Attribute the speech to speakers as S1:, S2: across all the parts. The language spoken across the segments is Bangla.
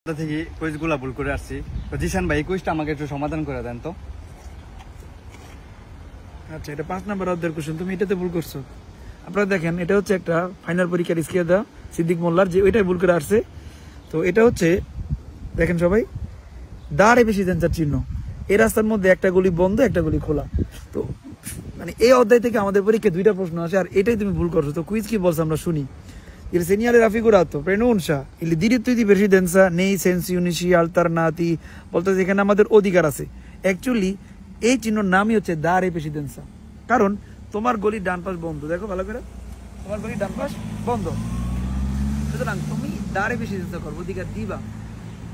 S1: থেকে কুইজগুলা ভুল করে আসছি। তো জিশান ভাই কুইজটা আমাকে একটু সমাধান করে দেন তো।
S2: আচ্ছা, এটা 5 নম্বর অধ্যায়ের কোশ্চেন, তুমি এটাতে ভুল করছো। আপনারা দেখেন, এটা হচ্ছে একটা ফাইনাল পরীক্ষার স্কিয়াদা সিদ্দিক মোল্লার, যে ওইটাই ভুল করে আসছে। তো এটা হচ্ছে, দেখেন সবাই, দাঁড়ে বেশি দেনচার চিহ্ন, এই রাস্তার মধ্যে একটা গলি বন্ধ একটা গলি খোলা। তো মানে এই অধ্যায় থেকে আমাদের পরীক্ষায় 2টা প্রশ্ন আসে, আর এটাই তুমি ভুল করছো। তো কুইজ কি বলছো আমরা শুনি। Il segnale raffigurato pronuncia il diritto di precedenza nei sensi unici alternati, বলতে যেখানে আমাদের অধিকার আছে। অ্যাকচুয়ালি এই চিহ্নর নামই হচ্ছে দাঁড়ে প্রেসিডেন্সা, কারণ তোমার গলির ডান পাশ বন্ধ, দেখো ভালো করে, তোমার গলির ডান পাশ বন্ধ, সুতরাং তুমি দাঁড়ে প্রেসিডেন্সা করবো, অধিকার দিবা,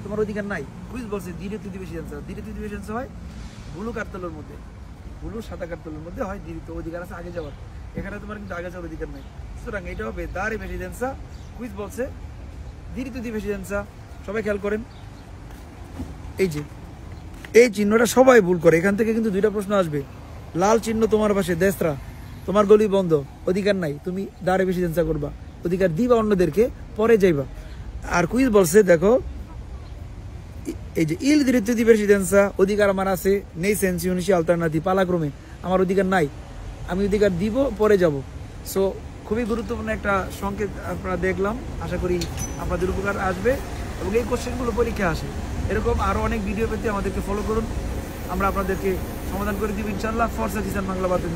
S2: তোমার অধিকার নাই। কুইজ বলছে diritto di precedenza, diritto di precedenza হয় ব্লু কার্তলের মধ্যে, ব্লু সাদা কার্তলের মধ্যে হয় diritto, অধিকার আছে আগে যাওয়ার, এখানে তোমার কিন্তু আগে যাওয়ার অধিকার নাই। সুতরাং এটা হবে দাঁড়ে প্রেসিডেন্সা। কুইজ বলছে diritto di precedenza। সবাই খেয়াল করেন, এই যে এই চিহ্নটা সবাই ভুল করে। এখান থেকে কিন্তু 2টা প্রশ্ন আসবে। লাল চিহ্ন তোমার পাশে দেশরা, তোমার গলি বন্ধ, অধিকার নাই, তুমি দাঁড়ে প্রেসিডেন্সা করবা, অধিকার দিবা অন্যদেরকে, পরে যাইবা। আর কুইজ বলছে দেখো, এই যে il diritto di precedenza, অধিকার আমার আছে, নেই sensi unici alternati, পালাক্রমে আমার অধিকার নাই, আমি অধিকার দিব পরে যাব। সো খুবই গুরুত্বপূর্ণ একটা সংকেত আপনারা দেখলাম, আশা করি আপনাদের উপকার আসবে এবং এই কোশ্চেনগুলো পরীক্ষা আসে। এরকম আরও অনেক ভিডিও পেতে আমাদেরকে ফলো করুন, আমরা আপনাদেরকে সমাধান করে দিব ইনশাআল্লাহ। ফরসা জিসান বাংলা বার্তা।